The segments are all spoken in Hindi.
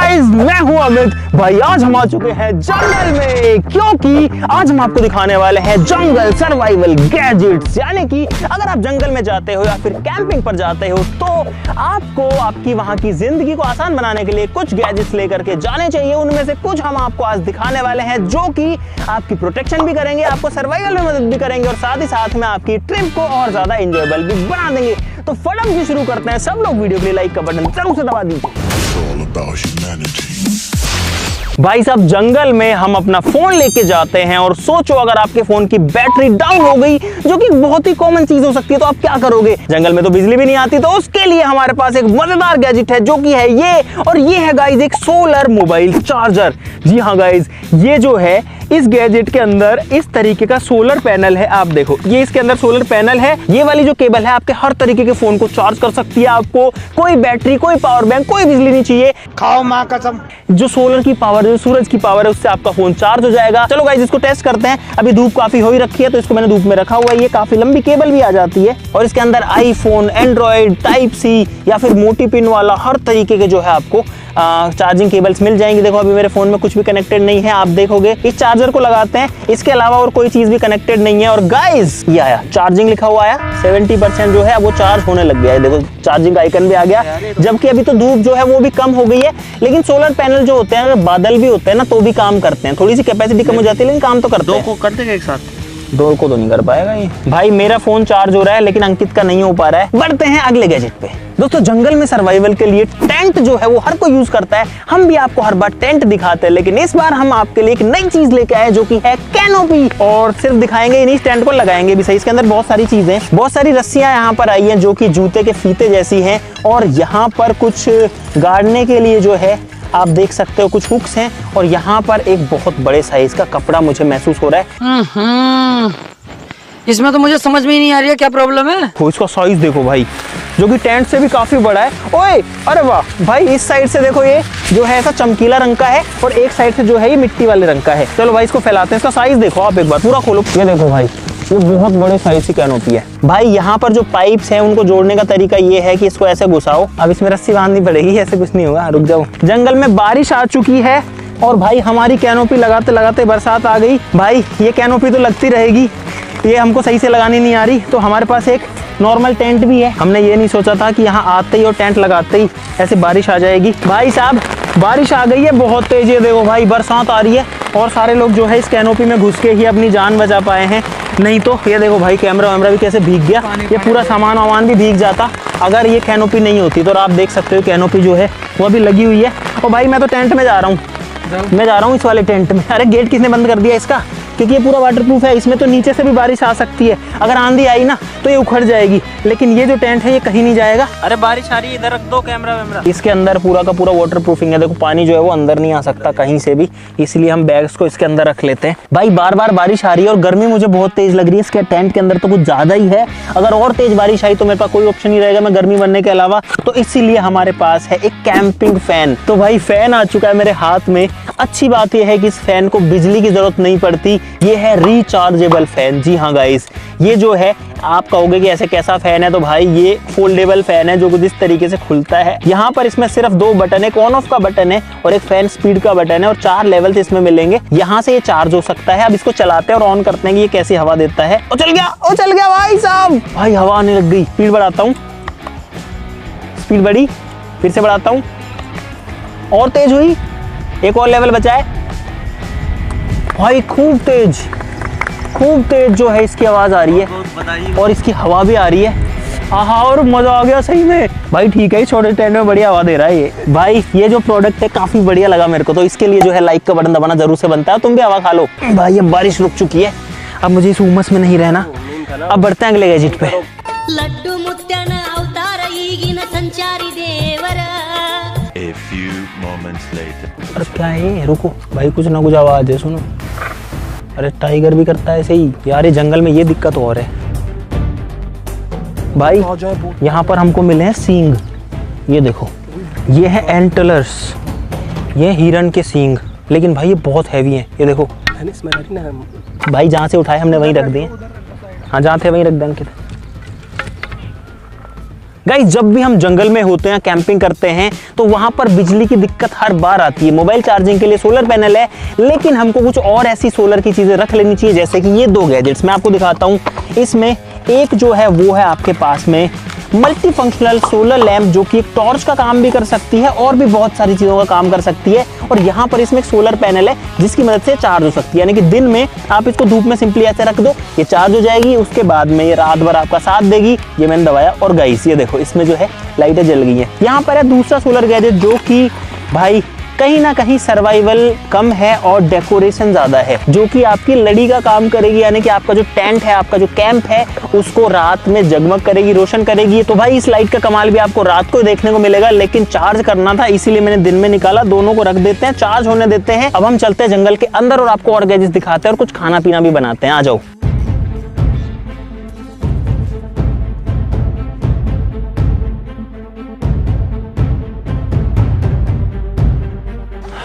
गाइस, मैं हूं अमित भाई। आज हम आ चुके हैं जंगल में, क्योंकि आज हम आपको दिखाने वाले हैं जंगल सर्वाइवल गैजेट्स। यानी कि अगर आप जंगल में जाते हो या फिर कैंपिंग पर जाते हो तो आपको आपकी वहां की जिंदगी को आसान बनाने के लिए कुछ गैजेट्स लेकर के जाने चाहिए। उनमें से कुछ हम आपको आज दिखाने वाले हैं जो कि आपकी प्रोटेक्शन भी करेंगे, आपको सर्वाइवल में मदद भी करेंगे और साथ ही साथ में आपकी ट्रिप को और ज्यादा एंजॉयबल भी बना देंगे। तो फटाफट से शुरू करते हैं। सब लोग वीडियो के लिए लाइक का बटन जरूर से दबा दीजिए। भाई साहब, जंगल में हम अपना फोन लेके जाते हैं और सोचो अगर आपके फोन की बैटरी डाउन हो गई, जो कि बहुत ही कॉमन चीज हो सकती है, तो आप क्या करोगे? जंगल में तो बिजली भी नहीं आती, तो उसके लिए हमारे पास एक मजेदार गैजेट है जो कि है ये, और ये है गाइज एक सोलर मोबाइल चार्जर। जी हाँ गाइज, ये जो है इस गैजेट के अंदर इस तरीके का सोलर पैनल है। आप देखो, ये इसके अंदर सोलर पैनल है। ये वाली जो केबल है आपके हर तरीके के फोन को चार्ज कर सकती है। आपको कोई बैटरी, कोई पावर बैंक, कोई बिजली नहीं चाहिए। खाओ माँ कसम। जो सोलर की पावर, जो सूरज की पावर है, उससे आपका फोन चार्ज हो जाएगा। चलो गाइस, इसको टेस्ट करते हैं। अभी धूप काफी हो ही रखी है तो इसको मैंने धूप में रखा हुआ है। ये काफी लंबी केबल भी आ जाती है और इसके अंदर आईफोन, एंड्रॉइड, टाइप सी या फिर मोटी पिन वाला हर तरीके के जो है आपको चार्जिंग केबल्स मिल जाएंगी। देखो, अभी मेरे फोन में कुछ भी कनेक्टेड नहीं है। आप देखोगे इस चार्जर को लगाते हैं, इसके अलावा और कोई चीज भी कनेक्टेड नहीं है। और गाइस, ये आया चार्जिंग लिखा हुआ आया, 70% जो है वो चार्ज होने लग गया है। देखो, चार्जिंग का आइकन भी आ गया। जबकि अभी तो धूप जो है वो भी कम हो गई है, लेकिन सोलर पैनल जो होते हैं, अगर बादल भी होते हैं ना तो भी काम करते हैं। थोड़ी सी कैपेसिटी कम हो जाती है लेकिन काम तो करते हैं। दो को कर देगा एक साथ? दो को तो नहीं कर पाएगा ये। भाई, मेरा फोन चार्ज हो रहा है लेकिन अंकित का नहीं हो पा रहा है। बढ़ते हैं अगले गैजेट पे। दोस्तों, जंगल में सर्वाइवल के लिए टेंट जो है वो हर कोई यूज करता है। हम भी आपको हर बार टेंट दिखाते हैं, लेकिन इस बार हम आपके लिए एक नई चीज लेके आए जो कि है कैनोपी। और सिर्फ दिखाएंगे ही नहीं, टेंट को लगाएंगे भी सही। इसके अंदर बहुत सारी चीजें, बहुत सारी रस्सियां यहाँ पर आई हैं जो कि जूते के फीते जैसी हैं। और यहाँ पर कुछ गाड़ने के लिए जो है आप देख सकते हो कुछ हुक्स हैं। और यहाँ पर एक बहुत बड़े साइज का कपड़ा मुझे महसूस हो रहा है। इसमें तो मुझे समझ में ही नहीं आ रही है क्या प्रॉब्लम है। तो इसका साइज देखो भाई, जो कि टेंट से भी काफी बड़ा है। ओए, अरे वाह भाई, इस साइड से देखो, ये जो है ऐसा चमकीला रंग का है और एक साइड से जो है ये मिट्टी वाले रंग का है। चलो भाई, इसको फैलाते हैं। इसका साइज देखो आप एक बार, पूरा खोलो। ये देखो भाई, ये बहुत बड़े साइज की कैनोपी है भाई। यहाँ पर जो पाइप्स हैं उनको जोड़ने का तरीका ये है कि इसको ऐसे घुसाओ। अब इसमें रस्सी बांधनी पड़ेगी, ऐसे कुछ नहीं होगा। रुक जाओ। जंगल में बारिश आ चुकी है और भाई हमारी कैनोपी लगाते लगाते बरसात आ गई। भाई, ये कैनोपी तो लगती रहेगी, ये हमको सही से लगानी नहीं आ रही। तो हमारे पास एक नॉर्मल टेंट भी है। हमने ये नहीं सोचा था कि यहाँ आते ही और टेंट लगाते ही ऐसे बारिश आ जाएगी। भाई साहब, बारिश आ गई है, बहुत तेज है। देखो भाई, बरसात आ रही है और सारे लोग जो है इस कैनोपी में घुस के ही अपनी जान बचा पाए हैं। नहीं तो ये देखो भाई, कैमरा वैमरा भी कैसे भीग गया। ये पूरा सामान वामान भी भीग जाता अगर ये कैनोपी नहीं होती। तो आप देख सकते हो कैनोपी जो है वो अभी लगी हुई है। और भाई, मैं तो टेंट में जा रहा हूँ, मैं जा रहा हूँ इस वाले टेंट में। अरे, गेट किसने बंद कर दिया इसका? क्योंकि ये पूरा वाटरप्रूफ है। इसमें तो नीचे से भी बारिश आ सकती है, अगर आंधी आई ना तो ये उखड़ जाएगी। लेकिन ये जो टेंट है ये कहीं नहीं जाएगा। अरे बारिश आ रही है, इधर रख दो कैमरा वैमरा। इसके अंदर पूरा का पूरा वाटरप्रूफिंग है। देखो, पानी जो है वो अंदर नहीं आ सकता कहीं से भी, इसलिए हम बैग्स को इसके अंदर रख लेते हैं। भाई, बार बार बारिश आ रही है और गर्मी मुझे बहुत तेज लग रही है। इसके टेंट के अंदर तो कुछ ज्यादा ही है। अगर और तेज बारिश आई तो मेरे पास कोई ऑप्शन नहीं रहेगा मैं गर्मी बनने के अलावा। तो इसीलिए हमारे पास है एक कैंपिंग फैन। तो भाई, फैन आ चुका है मेरे हाथ में। अच्छी बात यह है कि इस फैन को बिजली की जरूरत नहीं पड़ती। ये है रिचार्जेबल फैन। जी हाँ गाइस, ये जो है आप कहोगे कि ऐसे कैसा फैन है, तो भाई ये फोल्डेबल फैन है जो कुछ इस तरीके से खुलता है। यहाँ पर इसमें सिर्फ दो बटन है, एक ऑन ऑफ का बटन है और एक फैन स्पीड का बटन है और 4 लेवल्स इसमें मिलेंगे। यहाँ से ये चार्ज हो सकता है। अब इसको चलाते हैं और ऑन करते हैं कि ये कैसी हवा देता है। ओ चल गया, ओ चल गया भाई साहब। भाई, हवा आने लग गई। स्पीड बढ़ाता हूँ, स्पीड बढ़ी, फिर से बढ़ाता हूँ, और तेज हुई, एक और लेवल बचा है। भाई, खूब तेज जो है इसकी आवाज आ रही है और इसकी हवा भी आ रही है। आहा, और मजा आ गया सही में। भाई ठीक है, छोटे टेंट में बढ़िया हवा दे रहा है ये। भाई, ये जो प्रोडक्ट है काफी बढ़िया लगा मेरे को, तो इसके लिए जो है लाइक का बटन दबाना जरूर से बनता है। तुम भी हवा खा लो। भाई, अब बारिश रुक चुकी है, अब मुझे इस उमस में नहीं रहना। अब बढ़ते हैं अगले गैजेट पे। लड्डू मुत्यान अवतार ईगिन संचारी देवर। A few moments later. अरे क्या है, रुको भाई, कुछ ना कुछ आवाज है, सुनो। अरे, टाइगर भी करता है ऐसे ही यार। ये जंगल में ये दिक्कत और है भाई। यहाँ पर हमको मिले हैं सींग। ये देखो, ये है एंटलर्स, ये हिरन के सींग। लेकिन भाई ये बहुत हैवी हैं। ये देखो भाई, जहाँ से उठाए हमने वहीं रख दिए। हाँ, जहाँ थे वहीं रख दें अंकित। गाइस जब भी हम जंगल में होते हैं, कैंपिंग करते हैं, तो वहां पर बिजली की दिक्कत हर बार आती है। मोबाइल चार्जिंग के लिए सोलर पैनल है, लेकिन हमको कुछ और ऐसी सोलर की चीजें रख लेनी चाहिए, जैसे कि ये 2 गैजेट्स मैं आपको दिखाता हूँ। इसमें एक जो है वो है आपके पास में मल्टी फंक्शनल सोलर लैंप, जो कि एक टॉर्च का काम भी कर सकती है और भी बहुत सारी चीजों का काम कर सकती है। और यहाँ पर इसमें एक सोलर पैनल है जिसकी मदद से चार्ज हो सकती है, यानी कि दिन में आप इसको धूप में सिंपली ऐसे रख दो, ये चार्ज हो जाएगी, उसके बाद में ये रात भर आपका साथ देगी। ये मैंने दबाया और गाइस ये देखो इसमें जो है लाइटें जल गई हैं। यहाँ पर है दूसरा सोलर गैजेट, जो कि भाई कहीं ना कहीं सर्वाइवल कम है और डेकोरेशन ज्यादा है, जो कि आपकी लड़ी का काम करेगी, यानी कि आपका जो टेंट है, आपका जो कैंप है, उसको रात में जगमग करेगी, रोशन करेगी। तो भाई इस लाइट का कमाल भी आपको रात को देखने को मिलेगा, लेकिन चार्ज करना था इसीलिए मैंने दिन में निकाला। दोनों को रख देते हैं, चार्ज होने देते हैं। अब हम चलते हैं जंगल के अंदर और आपको और गैजेट्स दिखाते हैं और कुछ खाना पीना भी बनाते हैं। आ जाओ।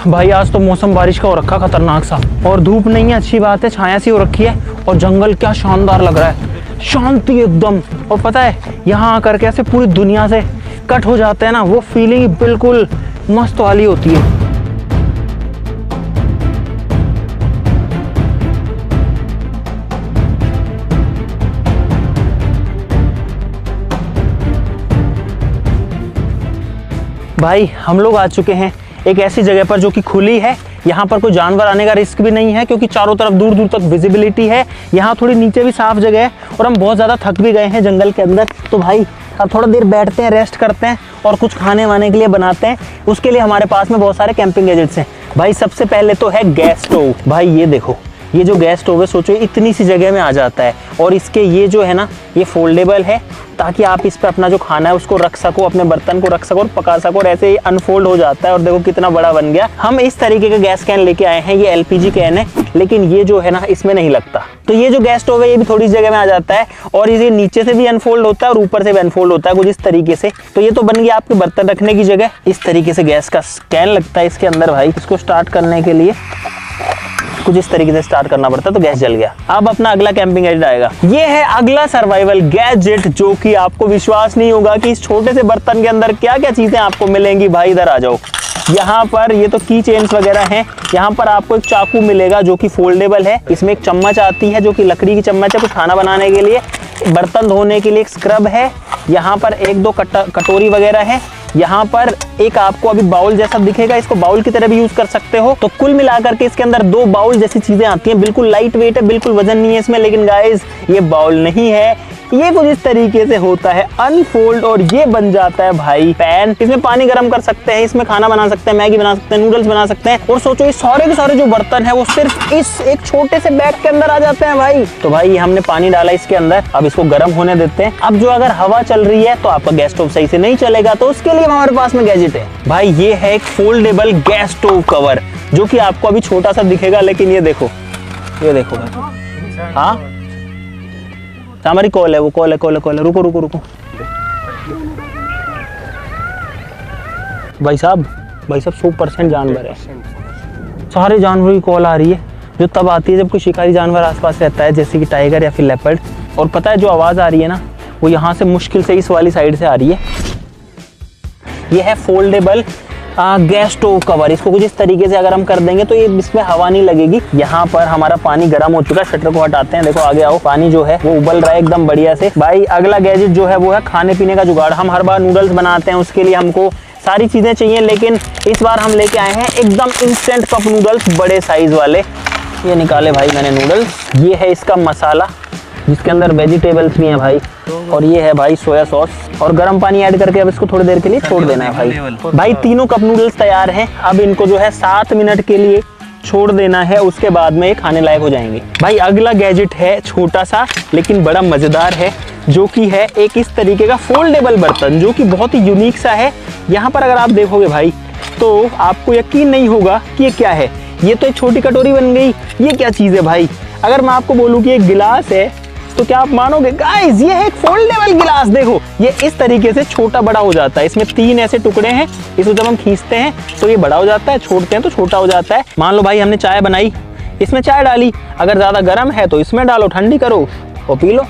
भाई आज तो मौसम बारिश का हो रखा खतरनाक सा, और धूप नहीं है, अच्छी बात है, छाया सी हो रखी है। और जंगल क्या शानदार लग रहा है, शांति एकदम। और पता है यहाँ आकर के ऐसे पूरी दुनिया से कट हो जाते हैं ना, वो फीलिंग बिल्कुल मस्त वाली होती है। भाई हम लोग आ चुके हैं एक ऐसी जगह पर जो कि खुली है। यहाँ पर कोई जानवर आने का रिस्क भी नहीं है, क्योंकि चारों तरफ दूर दूर तक विजिबिलिटी है। यहाँ थोड़ी नीचे भी साफ जगह है, और हम बहुत ज़्यादा थक भी गए हैं जंगल के अंदर। तो भाई अब थोड़ा देर बैठते हैं, रेस्ट करते हैं और कुछ खाने वाने के लिए बनाते हैं। उसके लिए हमारे पास में बहुत सारे कैंपिंग गैजेट्स हैं। भाई सबसे पहले तो है गैस स्टोव। भाई ये देखो, ये जो गैस स्टोव है, सोचो इतनी सी जगह में आ जाता है, और इसके ये जो है ना, ये फोल्डेबल है, ताकि आप इस पे अपना जो खाना है उसको रख सको, अपने बर्तन को रख सको और पका सको। और ऐसे ही अनफोल्ड हो जाता है, और देखो कितना बड़ा बन गया। हम इस तरीके का गैस कैन लेके आए हैं, ये LPG कैन है, लेकिन ये जो है ना इसमें नहीं लगता। तो ये जो गैस स्टोव है ये भी थोड़ी जगह में आ जाता है, और ये नीचे से भी अनफोल्ड होता है और ऊपर से भी अनफोल्ड होता है कुछ इस तरीके से। तो ये तो बन गया आपके बर्तन रखने की जगह। इस तरीके से गैस का कैन लगता है इसके अंदर। भाई इसको स्टार्ट करने के लिए कुछ इस तरीके से स्टार्ट करना पड़ता है, तो गैस जल गया। अब अपना अगला कैंपिंग गैजेट आएगा। ये है अगला सर्वाइवल गैजेट, जो कि आपको विश्वास नहीं होगा कि इस छोटे से बर्तन के अंदर क्या क्या चीजें आपको मिलेंगी। भाई इधर आ जाओ। यहाँ पर ये तो की चेन्स वगैरह हैं। यहाँ पर आपको एक चाकू मिलेगा जो कि फोल्डेबल है। इसमें एक चम्मच आती है जो कि लकड़ी की चम्मच है, कुछ खाना बनाने के लिए। बर्तन धोने के लिए एक स्क्रब है। यहाँ पर 1-2 कटोरी वगैरह है। यहाँ पर एक आपको अभी बाउल जैसा दिखेगा, इसको बाउल की तरह भी यूज कर सकते हो। तो कुल मिलाकर के इसके अंदर 2 बाउल जैसी चीजें आती हैं। बिल्कुल लाइट वेट है, बिल्कुल वजन नहीं है इसमें। लेकिन गाइस ये बाउल नहीं है, ये कुछ इस तरीके से होता है, अनफोल्ड, और ये बन जाता है भाई पैन। इसमें पानी गर्म कर सकते हैं, इसमें खाना बना सकते हैं, मैगी बना सकते हैं, नूडल्स बना सकते हैं। और सोचो ये सारे के सारे जो बर्तन है वो सिर्फ इस एक छोटे से बैग के अंदर आ जाते हैं भाई। तो भाई हमने पानी डाला इसके अंदर, अब इसको गर्म होने देते हैं। अब जो अगर हवा चल रही है तो आपका गैस स्टोव सही से नहीं चलेगा, तो उसके लिए हमारे पास में गैजेट है। भाई ये है एक फोल्डेबल गैस स्टोव कवर, जो कि आपको अभी छोटा सा दिखेगा, लेकिन ये देखो भाई। हाँ हमारी कॉल है, वो कॉल है। रुको। भाई साहब 100% जानवर है। सारे जानवरों की कॉल आ रही है, जो तब आती है जब कोई शिकारी जानवर आसपास रहता है, जैसे कि टाइगर या फिर लेपर्ड। और पता है जो आवाज़ आ रही है ना, वो यहाँ से मुश्किल से इस वाली साइड से आ रही है। ये है फोल्डेबल गैस स्टोव कवर। इसको कुछ इस तरीके से अगर हम कर देंगे तो ये इसमें हवा नहीं लगेगी। यहाँ पर हमारा पानी गर्म हो चुका है, शटर को हटाते हैं। देखो आगे आओ, पानी जो है वो उबल रहा है एकदम बढ़िया से। भाई अगला गैजेट जो है वो है खाने पीने का जुगाड़। हम हर बार नूडल्स बनाते हैं, उसके लिए हमको सारी चीजें चाहिए, लेकिन इस बार हम लेके आए हैं एकदम इंस्टेंट कप नूडल्स, बड़े साइज वाले। ये निकाले भाई मैंने नूडल्स। ये है इसका मसाला, जिसके अंदर वेजिटेबल्स भी हैं भाई, और ये है भाई सोया सॉस, और गर्म पानी ऐड करके अब इसको थोड़ी देर के लिए छोड़ देना है भाई। भाई तीनों कप नूडल्स तैयार हैं। अब इनको जो है 7 मिनट के लिए छोड़ देना है, उसके बाद में ये खाने लायक हो जाएंगे। भाई अगला गैजेट है छोटा सा लेकिन बड़ा मजेदार है, जो कि है एक इस तरीके का फोल्डेबल बर्तन, जो कि बहुत ही यूनिक सा है। यहाँ पर अगर आप देखोगे भाई तो आपको यकीन नहीं होगा कि ये क्या है। ये तो एक छोटी कटोरी बन गई, ये क्या चीज़ है भाई। अगर मैं आपको बोलूँ कि एक गिलास है तो क्या आप मानोगे? गाइस ये है एक फोल्डेबल गिलास। देखो ये इस तरीके से छोटा बड़ा हो जाता है। इसमें 3 ऐसे टुकड़े हैं, इसको जब हम खींचते हैं तो ये बड़ा हो जाता है, छोड़ते हैं तो छोटा हो जाता है। मान लो भाई हमने चाय बनाई, इसमें चाय डाली, अगर ज्यादा गर्म है तो इसमें डालो, ठंडी करो और पी लो।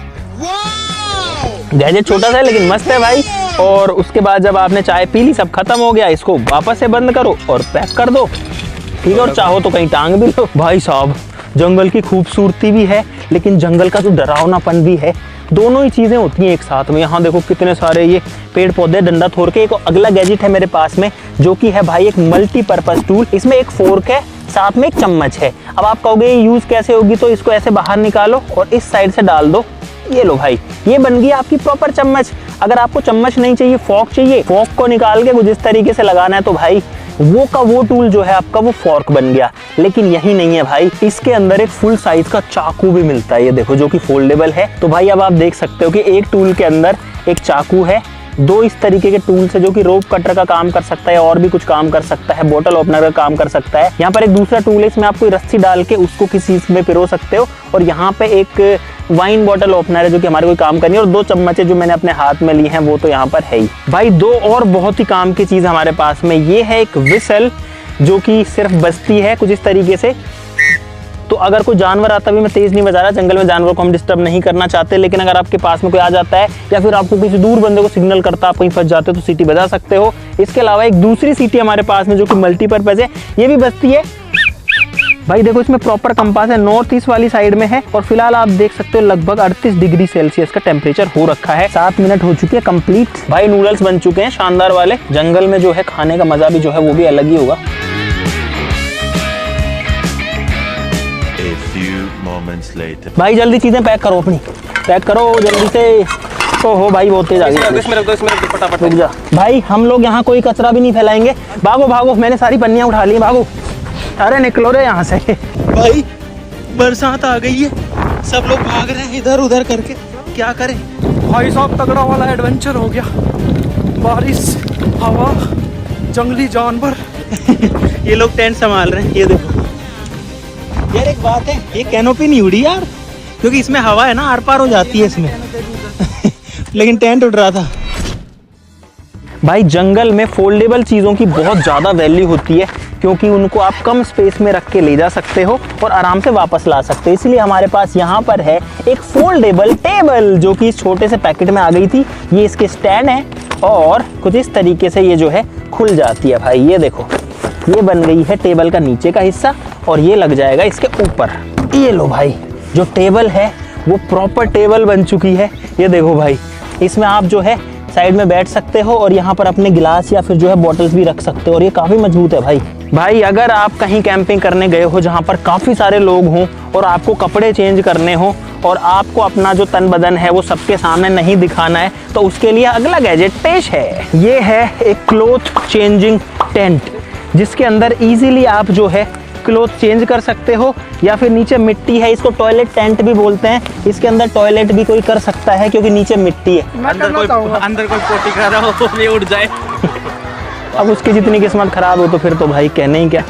गैजेट छोटा सा है लेकिन मस्त है भाई। और उसके बाद जब आपने चाय पी ली, सब खत्म हो गया, इसको वापस से बंद करो और पैक कर दो, ठीक है। और चाहो तो कहीं टांग भी लो। भाई साहब, जंगल की खूबसूरती भी है लेकिन जंगल का जो डरावनापन भी है, दोनों ही चीजें होती हैं एक साथ में। यहाँ देखो कितने सारे ये पेड़ पौधे, डंडा थोड़ के। एक अगला गैजेट है मेरे पास में जो कि है भाई एक मल्टीपर्पज टूल। इसमें एक फोर्क है, साथ में एक चम्मच है। अब आप कहोगे ये यूज कैसे होगी, तो इसको ऐसे बाहर निकालो और इस साइड से डाल दो, ये लो भाई, ये बन गई आपकी प्रॉपर चम्मच। अगर आपको चम्मच नहीं चाहिए, फोर्क चाहिए, फोर्क को निकाल के कुछ इस तरीके से लगाना है तो भाई वो का वो टूल जो है आपका वो फोर्क बन गया। लेकिन यही नहीं है भाई, इसके अंदर एक फुल साइज का चाकू भी मिलता है, ये देखो, जो कि फोल्डेबल है। तो भाई अब आप देख सकते हो कि एक टूल के अंदर एक चाकू है, दो इस तरीके के टूल्स है जो कि रोप कटर का काम कर सकता है और भी कुछ काम कर सकता है, बोतल ओपनर का काम कर सकता है। यहाँ पर एक दूसरा टूल है, इसमें आप कोई रस्सी डाल के उसको किसी चीज में पिरो सकते हो। और यहाँ पे एक वाइन बॉटल ओपनर है जो कि हमारे कोई काम करनी है। और दो चम्मचे जो मैंने अपने हाथ में ली हैं वो तो यहाँ पर है ही। भाई दो और बहुत ही काम की चीज हमारे पास में, ये है एक विसल जो कि सिर्फ बजती है कुछ इस तरीके से। तो अगर कोई जानवर आता भी, मैं तेज नहीं बजा रहा, जंगल में जानवर को हम डिस्टर्ब नहीं करना चाहते, लेकिन अगर आपके पास में कोई आ जाता है या फिर आपको किसी दूर बंदे को सिग्नल करता, आप कहीं फंस जाते हो तो सीटी बजा सकते हो। इसके अलावा एक दूसरी सीटी हमारे पास में जो कि मल्टीपर्पज है, ये भी बजती है। भाई देखो, इसमें प्रॉपर कंपास है, नॉर्थ ईस्ट वाली साइड में है। और फिलहाल आप देख सकते हो लगभग 38 डिग्री सेल्सियस का टेम्परेचर हो रखा है। 7 मिनट हो चुके हैं कंप्लीट। भाई नूडल्स बन चुके हैं शानदार वाले। जंगल में जो है खाने का मजा भी जो है वो भी अलग ही होगा। A few moments later. भाई जल्दी चीजें पैक करो, अपनी पैक करो जल्दी से। तो हो भाई, बहुत तेज आ गई। रुक जा भाई, हम लोग यहाँ कोई कचरा भी नहीं फैलाएंगे। भागो भागो, मैंने सारी पन्नियां उठा ली, भागो। अरे निकलो रे यहाँ से। भाई बरसात आ गई है, सब लोग भाग रहे हैं इधर उधर करके, क्या करें। भाई साहब तगड़ा वाला एडवेंचर हो गया, बारिश, हवा, जंगली जानवर। ये लोग टेंट संभाल रहे हैं, ये देखो। यार एक बात है, ये कैनोपी नहीं उड़ी यार, क्योंकि इसमें हवा है ना, आर पार हो जाती है इसमें। लेकिन टेंट उड़ रहा था। भाई जंगल में फोल्डेबल चीज़ों की बहुत ज़्यादा वैल्यू होती है, क्योंकि उनको आप कम स्पेस में रख के ले जा सकते हो और आराम से वापस ला सकते हो। इसलिए हमारे पास यहाँ पर है एक फोल्डेबल टेबल जो कि इस छोटे से पैकेट में आ गई थी। ये इसके स्टैंड है और कुछ इस तरीके से ये जो है खुल जाती है। भाई ये देखो, ये बन गई है टेबल का नीचे का हिस्सा और ये लग जाएगा इसके ऊपर। ये लो भाई, जो टेबल है वो प्रॉपर टेबल बन चुकी है। ये देखो भाई, इसमें आप जो है साइड में बैठ सकते हो और यहाँ पर अपने गिलास या फिर जो है बॉटल्स भी रख सकते हो और ये काफ़ी मजबूत है भाई अगर आप कहीं कैंपिंग करने गए हो जहाँ पर काफ़ी सारे लोग हों और आपको कपड़े चेंज करने हो और आपको अपना जो तन बदन है वो सबके सामने नहीं दिखाना है, तो उसके लिए अगला गैजेट पेश है। ये है एक क्लॉथ चेंजिंग टेंट, जिसके अंदर इजीली आप जो है क्लॉथ चेंज कर सकते हो। या फिर नीचे मिट्टी है, इसको टॉयलेट टेंट भी बोलते हैं। इसके अंदर टॉयलेट भी कोई कर सकता है क्योंकि नीचे मिट्टी है। अंदर कोई पोटी कर रहा हो तो ये उड़ जाए। अब उसकी जितनी किस्मत खराब हो तो फिर तो भाई कहने ही क्या।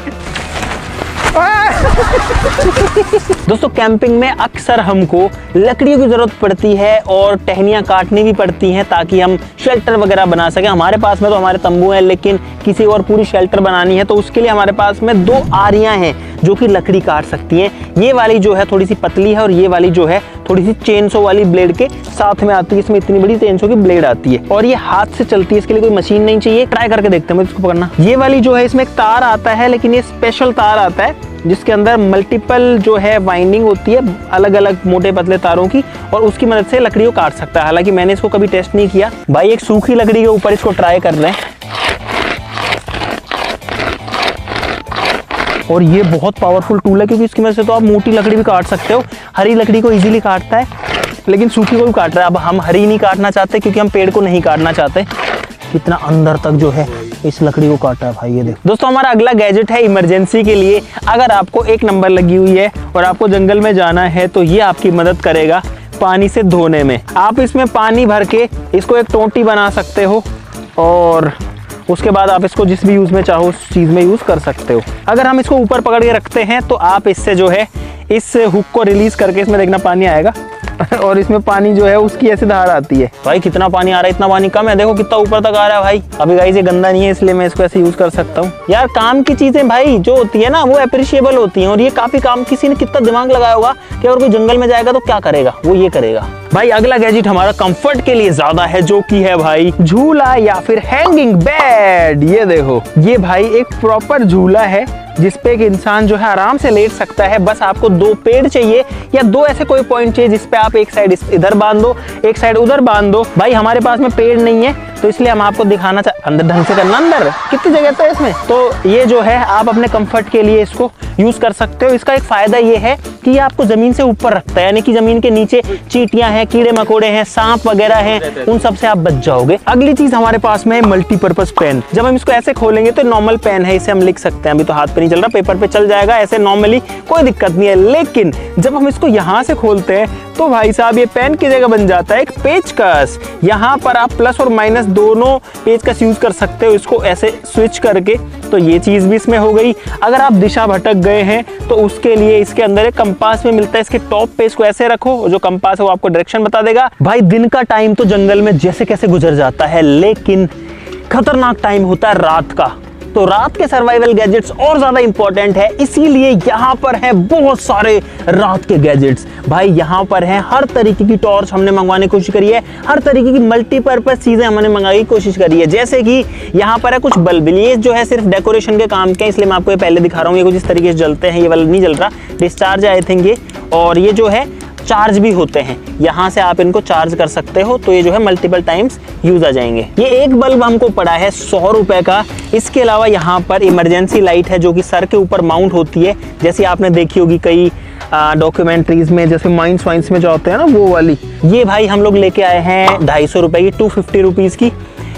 दोस्तों कैंपिंग में अक्सर हमको लकड़ियों की जरूरत पड़ती है और टहनियाँ काटनी भी पड़ती हैं ताकि हम शेल्टर वगैरह बना सकें। हमारे पास में तो हमारे तंबू हैं, लेकिन किसी और पूरी शेल्टर बनानी है तो उसके लिए हमारे पास में 2 आरियां हैं जो कि लकड़ी काट सकती हैं। ये वाली जो है थोड़ी सी पतली है और ये वाली जो है थोड़ी सी चेनसो वाली ब्लेड के साथ में आती है। इसमें इतनी बड़ी चेनसो की ब्लेड आती है और ये हाथ से चलती है, इसके लिए कोई मशीन नहीं चाहिए। ट्राई करके देखते हैं मुझे इसको पकड़ना। ये वाली जो है इसमें एक तार आता है, लेकिन ये स्पेशल तार आता है जिसके अंदर मल्टीपल जो है वाइंडिंग होती है अलग अलग मोटे पतले तारों की, और उसकी मदद से लकड़ी को काट सकता है। हालांकि मैंने इसको कभी टेस्ट नहीं किया। भाई एक सूखी लकड़ी के ऊपर इसको ट्राई कर रहे हैं और ये बहुत पावरफुल टूल है क्योंकि इसकी मदद से तो आप मोटी लकड़ी भी काट सकते हो। हरी लकड़ी को इजीली काटता है लेकिन सूखी को भी काट रहा है। अब हम हरी नहीं काटना चाहते क्योंकि हम पेड़ को नहीं काटना चाहते। कितना अंदर तक जो है इस लकड़ी को काटा है भाई, ये देखो। दोस्तों हमारा अगला गैजेट है इमरजेंसी के लिए। अगर आपको 1 नंबर लगी हुई है और आपको जंगल में जाना है तो ये आपकी मदद करेगा पानी से धोने में। आप इसमें पानी भर के इसको एक टोंटी बना सकते हो और उसके बाद आप इसको जिस भी यूज में चाहो उस चीज में यूज कर सकते हो। अगर हम इसको ऊपर पकड़ के रखते हैं तो आप इससे जो है इस हुक को रिलीज करके, इसमें देखना पानी आएगा, और इसमें पानी जो है उसकी ऐसे धार आती है। भाई कितना पानी आ रहा है, इतना पानी कम है, देखो कितना ऊपर तक आ रहा है भाई। अभी गाइस ये गंदा नहीं है इसलिए मैं इसको ऐसे यूज कर सकता हूँ। यार काम की चीजें भाई जो होती है ना वो अप्रिशिएबल होती हैं, और ये काफी काम, किसी ने कितना दिमाग लगाया होगा कि अगर कोई जंगल में जाएगा तो क्या करेगा, वो ये करेगा। भाई अगला गैजेट हमारा कंफर्ट के लिए ज्यादा है, जो कि है भाई झूला या फिर हैंगिंग बेड। ये देखो, ये भाई एक प्रॉपर झूला है जिसपे एक इंसान जो है आराम से लेट सकता है। बस आपको 2 पेड़ चाहिए या 2 ऐसे कोई पॉइंट चाहिए जिसपे आप एक साइड इधर बांध दो, एक साइड उधर बांध दो। भाई हमारे पास में पेड़ नहीं है तो इसलिए हम आपको दिखाना अंदर ढंग से करना, अंदर कितनी जगह तो है इसमें। तो ये जो है आप अपने कंफर्ट के लिए इसको यूज कर सकते हो। इसका एक फायदा ये है कि ये आपको जमीन से ऊपर रखता है, यानी कि जमीन के नीचे चींटियां हैं, कीड़े मकोड़े हैं, सांप वगैरह हैं, उन सब से आप बच जाओगे। अगली चीज हमारे पास में है मल्टीपर्पज पेन। जब हम इसको ऐसे खोलेंगे तो नॉर्मल पेन है, इसे हम लिख सकते हैं। अभी तो हाथ पे नहीं चल रहा, पेपर पे चल जाएगा, ऐसे नॉर्मली कोई दिक्कत नहीं है। लेकिन जब हम इसको यहाँ से खोलते हैं तो भाई साहब ये पेन की जगह बन जाता है एक पेचकस। यहाँ पर आप प्लस और माइनस दोनों पेचकस यूज कर सकते हो इसको ऐसे स्विच करके। तो ये चीज भी इसमें हो गई। अगर आप दिशा भटक गए हैं तो उसके लिए इसके अंदर एक कंपास में मिलता है, इसके टॉप पे इसको ऐसे रखो, जो कंपास है वो आपको डायरेक्शन बता देगा। भाई दिन का टाइम तो जंगल में जैसे कैसे गुजर जाता है, लेकिन खतरनाक टाइम होता है रात का। तो रात के सर्वाइवल गैजेट्स और ज्यादा इंपॉर्टेंट है, इसीलिए यहाँ पर है बहुत सारे रात के गैजेट्स। भाई यहाँ पर है हर तरीके की टॉर्च हमने मंगवाने की कोशिश करी है, हर तरीके की मल्टीपर्पज चीजें हमने मंगाने की कोशिश करी है। जैसे कि यहाँ पर है कुछ बल्ब, ये जो है सिर्फ डेकोरेशन के काम के, इसलिए मैं आपको ये पहले दिखा रहा हूँ। ये कुछ इस तरीके से जलते हैं, ये वाला नहीं जल रहा, डिस्चार्ज आई थिंक ये। और ये जो है चार्ज भी होते हैं, यहाँ से आप इनको चार्ज कर सकते हो, तो ये जो है मल्टीपल टाइम्स यूज आ जाएंगे। ये एक बल्ब हमको पड़ा है 100 रुपए का। इसके अलावा यहाँ पर इमरजेंसी लाइट है जो कि सर के ऊपर माउंट होती है, जैसे आपने देखी होगी कई डॉक्यूमेंट्रीज में, जैसे माइंस वाइंस में जो होते हैं ना वो वाली। ये भाई हम लोग लेके आए हैं 250 रुपए की, 250 रुपीज की।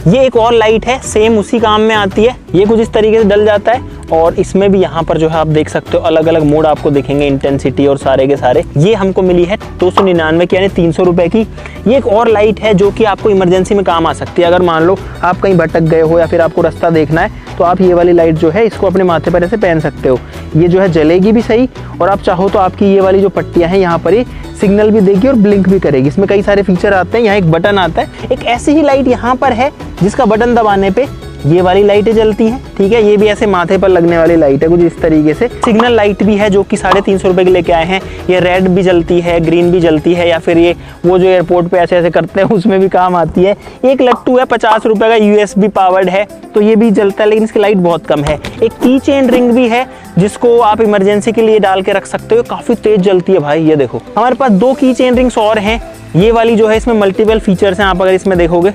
ये एक और लाइट है, सेम उसी काम में आती है। ये कुछ इस तरीके से डल जाता है, और इसमें भी यहाँ पर जो है आप देख सकते हो अलग अलग मोड आपको दिखेंगे, इंटेंसिटी और सारे के सारे। ये हमको मिली है 299 की, यानी 300 रुपए की। ये एक और लाइट है जो कि आपको इमरजेंसी में काम आ सकती है। अगर मान लो आप कहीं भटक गए हो या फिर आपको रास्ता देखना है तो आप ये वाली लाइट जो है इसको अपने माथे पर ऐसे पहन सकते हो। ये जो है जलेगी भी सही, और आप चाहो तो आपकी ये वाली जो पट्टियां हैं यहाँ पर ये सिग्नल भी देगी और ब्लिंक भी करेगी। इसमें कई सारे फीचर आते हैं। यहाँ एक बटन आता है, एक ऐसी ही लाइट यहाँ पर है जिसका बटन दबाने पे ये वाली लाइटें जलती हैं, ठीक है। ये भी ऐसे माथे पर लगने वाली लाइट है कुछ इस तरीके से। सिग्नल लाइट भी है जो कि 350 रुपए की लेके आए हैं। ये रेड भी जलती है, ग्रीन भी जलती है, या फिर ये वो जो एयरपोर्ट पे ऐसे ऐसे करते हैं उसमें भी काम आती है। एक लट्टू है 50 रुपए का, USB पावर्ड है, तो ये भी जलता है, लेकिन इसकी लाइट बहुत कम है। एक की चेन रिंग भी है जिसको आप इमरजेंसी के लिए डाल के रख सकते हो, काफी तेज जलती है भाई। ये देखो हमारे पास 2 की चेन रिंग्स और हैं। ये वाली जो है इसमें मल्टीपल फीचर्स हैं, आप अगर इसमें देखोगे,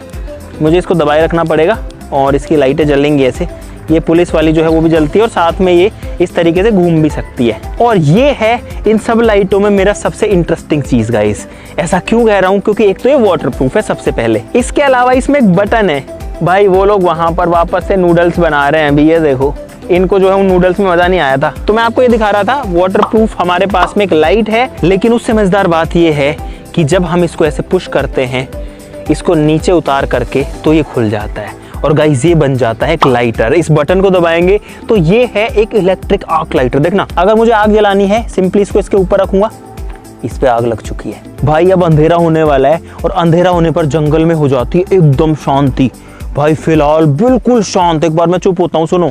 मुझे इसको दबाए रखना पड़ेगा और इसकी लाइटें जलेंगी ऐसे। ये पुलिस वाली जो है वो भी जलती है, और साथ में ये इस तरीके से घूम भी सकती है। और ये है इन सब लाइटों में मेरा सबसे इंटरेस्टिंग चीज गाइस। ऐसा क्यों कह रहा हूँ, क्योंकि एक तो ये वाटरप्रूफ है सबसे पहले। इसके अलावा इसमें एक बटन है। भाई वो लोग वहां पर वापस से नूडल्स बना रहे हैं अभी, ये देखो। इनको जो है उन नूडल्स में मजा नहीं आया था, तो मैं आपको ये दिखा रहा था। वाटरप्रूफ हमारे पास में एक लाइट है, लेकिन उससे मजेदार बात ये है कि जब हम इसको ऐसे पुश करते हैं, इसको नीचे उतार करके, तो ये खुल जाता है और गाइस ये बन जाता है एक लाइटर। इस बटन को दबाएंगे तो ये है एक इलेक्ट्रिक आर्क लाइटर। देखना, अगर मुझे आग जलानी है सिंपली इसको इसके ऊपर रखूंगा, इस पे आग लग चुकी है। भाई अब अंधेरा होने वाला है, और अंधेरा होने पर जंगल में हो जाती है एकदम शांति। भाई फिलहाल बिल्कुल शांत। एक बार मैं चुप होता हूँ, सुनो,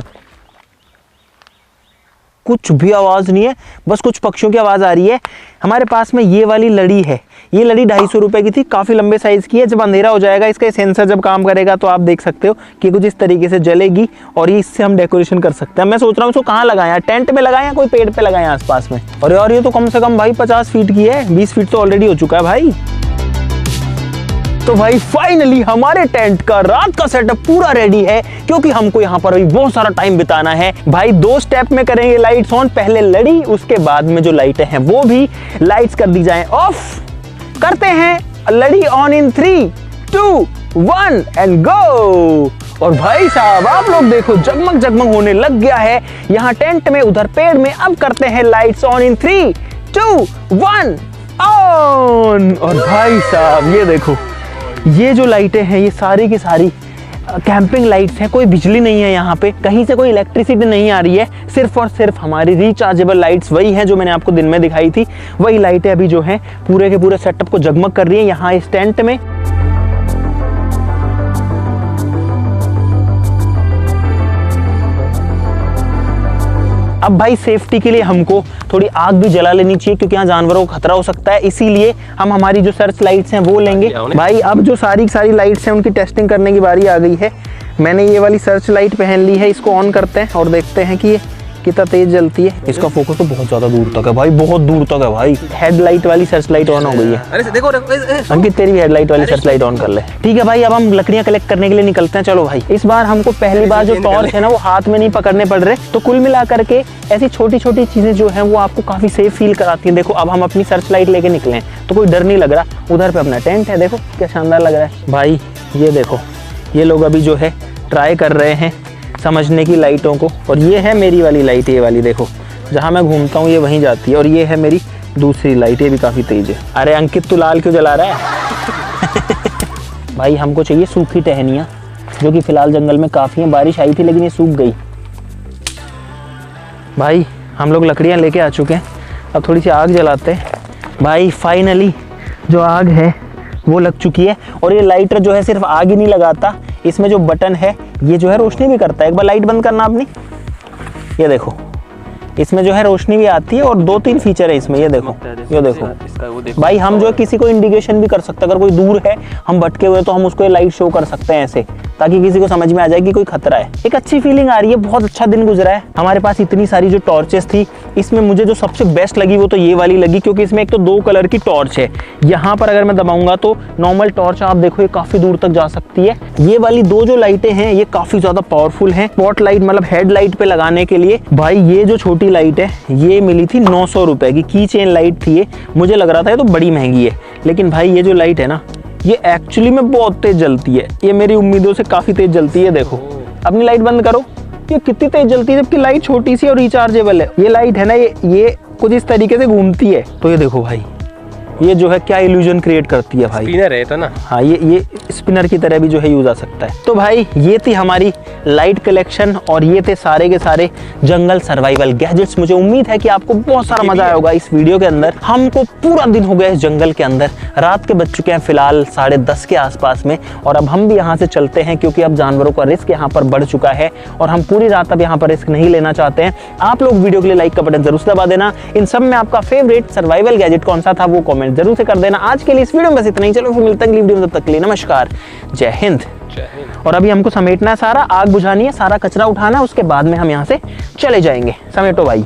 कुछ भी आवाज नहीं है, बस कुछ पक्षियों की आवाज आ रही है। हमारे पास में ये वाली लड़ी है, ये लड़ी 250 रुपए की थी, काफी लंबे साइज की है। जब अंधेरा हो जाएगा, इसका सेंसर जब काम करेगा तो आप देख सकते हो कि कुछ इस तरीके से जलेगी, और ये इससे हम डेकोरेशन कर सकते हैं। मैं सोच रहा हूँ इसको कहाँ लगाएं, टेंट में लगाएं या कोई पेड़ पे लगाएं आसपास में। और यार ये तो कम से कम भाई 50 फीट की है, 20 फीट तो ऑलरेडी हो चुका है भाई। तो भाई फाइनली हमारे टेंट का रात का सेटअप पूरा रेडी है, क्योंकि हमको यहाँ पर अभी बहुत सारा टाइम बिताना है। भाई 2 स्टेप में करेंगे लाइट्स ऑन, पहले लड़ी, उसके बाद में जो लाइटें हैं वो भी लाइट्स कर दी जाएं ऑफ। करते हैं लड़ी ऑन इन 3, 2, 1 एंड गो। और भाई साहब आप लोग देखो, जगमग जगमग होने लग गया है यहाँ टेंट में, उधर पेड़ में। अब करते हैं लाइट्स ऑन इन 3, 2, 1 ऑन। और भाई साहब ये देखो, ये जो लाइटें हैं ये सारी की सारी कैंपिंग लाइट्स हैं, कोई बिजली नहीं है यहाँ पे, कहीं से कोई इलेक्ट्रिसिटी नहीं आ रही है, सिर्फ और सिर्फ हमारी रिचार्जेबल लाइट्स वही हैं जो मैंने आपको दिन में दिखाई थी, वही लाइटें अभी जो हैं पूरे के पूरे सेटअप को जगमग कर रही हैं यहाँ इस टेंट में। अब भाई सेफ्टी के लिए हमको थोड़ी आग भी जला लेनी चाहिए क्योंकि यहाँ जानवरों को खतरा हो सकता है, इसीलिए हम हमारी जो सर्च लाइट्स हैं वो लेंगे। भाई अब जो सारी लाइट्स हैं उनकी टेस्टिंग करने की बारी आ गई है। मैंने ये वाली सर्च लाइट पहन ली है, इसको ऑन करते हैं और देखते हैं कि ये कितना तेज जलती है। इसका फोकस तो बहुत ज्यादा दूर तक है भाई, बहुत दूर तक है भाई। हेडलाइट वाली सर्च लाइट ऑन हो गई है। अरे देखो अंकित तेरी भी हेडलाइट वाली सर्च लाइट ऑन कर ले। ठीक है भाई, अब हम लकड़ियां कलेक्ट करने के लिए निकलते हैं। चलो भाई, इस बार हमको पहली बार जो टॉर्च है ना वो हाथ में नहीं पकड़ने पड़ रहे, तो कुल मिला करके ऐसी छोटी छोटी चीजें जो है वो आपको काफी सेफ फील कराती है। देखो अब हम अपनी सर्च लाइट लेके निकले तो कोई डर नहीं लग रहा। उधर पे अपना टेंट है, देखो क्या शानदार लग रहा है भाई। ये देखो, ये लोग अभी जो है ट्राई कर रहे हैं समझने की लाइटों को, और ये है मेरी वाली लाइट, ये वाली देखो, जहाँ मैं घूमता हूँ ये वहीं जाती है, और ये है मेरी दूसरी लाइट, ये भी काफ़ी तेज है। अरे अंकित तू लाल क्यों जला रहा है? भाई हमको चाहिए सूखी टहनियाँ, जो कि फ़िलहाल जंगल में काफ़ी हैं। बारिश आई थी लेकिन ये सूख गई। भाई हम लोग लकड़ियाँ लेके आ चुके हैं, अब थोड़ी सी आग जलाते हैं। भाई फाइनली जो आग है वो लग चुकी है, और ये लाइटर जो है सिर्फ आग ही नहीं लगाता, इसमें जो बटन है ये जो है रोशनी भी करता है। एक बार लाइट बंद करना अपनी, ये देखो इसमें जो है रोशनी भी आती है, और 2-3 फीचर है इसमें, ये देखो ये देखो। भाई हम जो है किसी को इंडिकेशन भी कर सकते हैं, अगर कोई दूर है हम भटके हुए तो हम उसको ये लाइट शो कर सकते हैं ऐसे, ताकि किसी को समझ में आ जाए कि कोई खतरा है। एक अच्छी फीलिंग आ रही है, बहुत अच्छा दिन गुजरा है। हमारे पास इतनी सारी जो टॉर्चेस थी, इसमें मुझे जो सबसे बेस्ट लगी वो तो ये वाली लगी, क्योंकि इसमें एक तो 2 कलर की टॉर्च है। यहाँ पर अगर मैं दबाऊंगा तो नॉर्मल टॉर्च आप देखो ये काफी दूर तक जा सकती है। ये वाली 2 जो लाइटें हैं ये काफी ज्यादा पावरफुल हैं, स्पॉट लाइट मतलब हेडलाइट पे लगाने के लिए। भाई ये जो छोटी लाइट है ये मिली थी 900 रुपए की चेन लाइट थी ये, मुझे लग रहा था ये तो बड़ी महंगी है, लेकिन भाई ये जो लाइट है ना ये एक्चुअली में बहुत तेज जलती है, ये मेरी उम्मीदों से काफी तेज जलती है। देखो अपनी लाइट बंद करो, ये कितनी तेज जलती है, जबकि लाइट छोटी सी और रिचार्जेबल है। ये लाइट है ना ये कुछ इस तरीके से घूमती है, तो ये देखो भाई ये जो है क्या इल्यूजन क्रिएट करती है भाई। स्पिनर है तो ना, हाँ ये स्पिनर की तरह भी जो है यूज आ सकता है। तो भाई ये थी हमारी लाइट कलेक्शन, और ये थे सारे के सारे जंगल सर्वाइवल गैजेट्स। मुझे उम्मीद है कि आपको बहुत सारा मजा आया होगा इस वीडियो के अंदर। हमको पूरा दिन हो गया इस जंगल के अंदर, रात के बज चुके हैं फिलहाल 10:30 के आसपास में, और अब हम भी यहाँ से चलते हैं क्योंकि अब जानवरों का रिस्क यहाँ पर बढ़ चुका है, और हम पूरी रात अब यहाँ पर रिस्क नहीं लेना चाहते हैं। आप लोग वीडियो के लिए लाइक का बटन जरूर दबा देना। इन सब में आपका फेवरेट सर्वाइवल गैजेट कौन सा था वो कमेंट जरूर से कर देना। आज के लिए इस वीडियो में बस इतना ही, चलो फिर मिलते हैं अगली वीडियो में, तब तक के लिए नमस्कार, जय हिंद। और अभी हमको समेटना है सारा, आग बुझानी है, सारा कचरा उठाना है, उसके बाद में हम यहाँ से चले जाएंगे। समेटो भाई।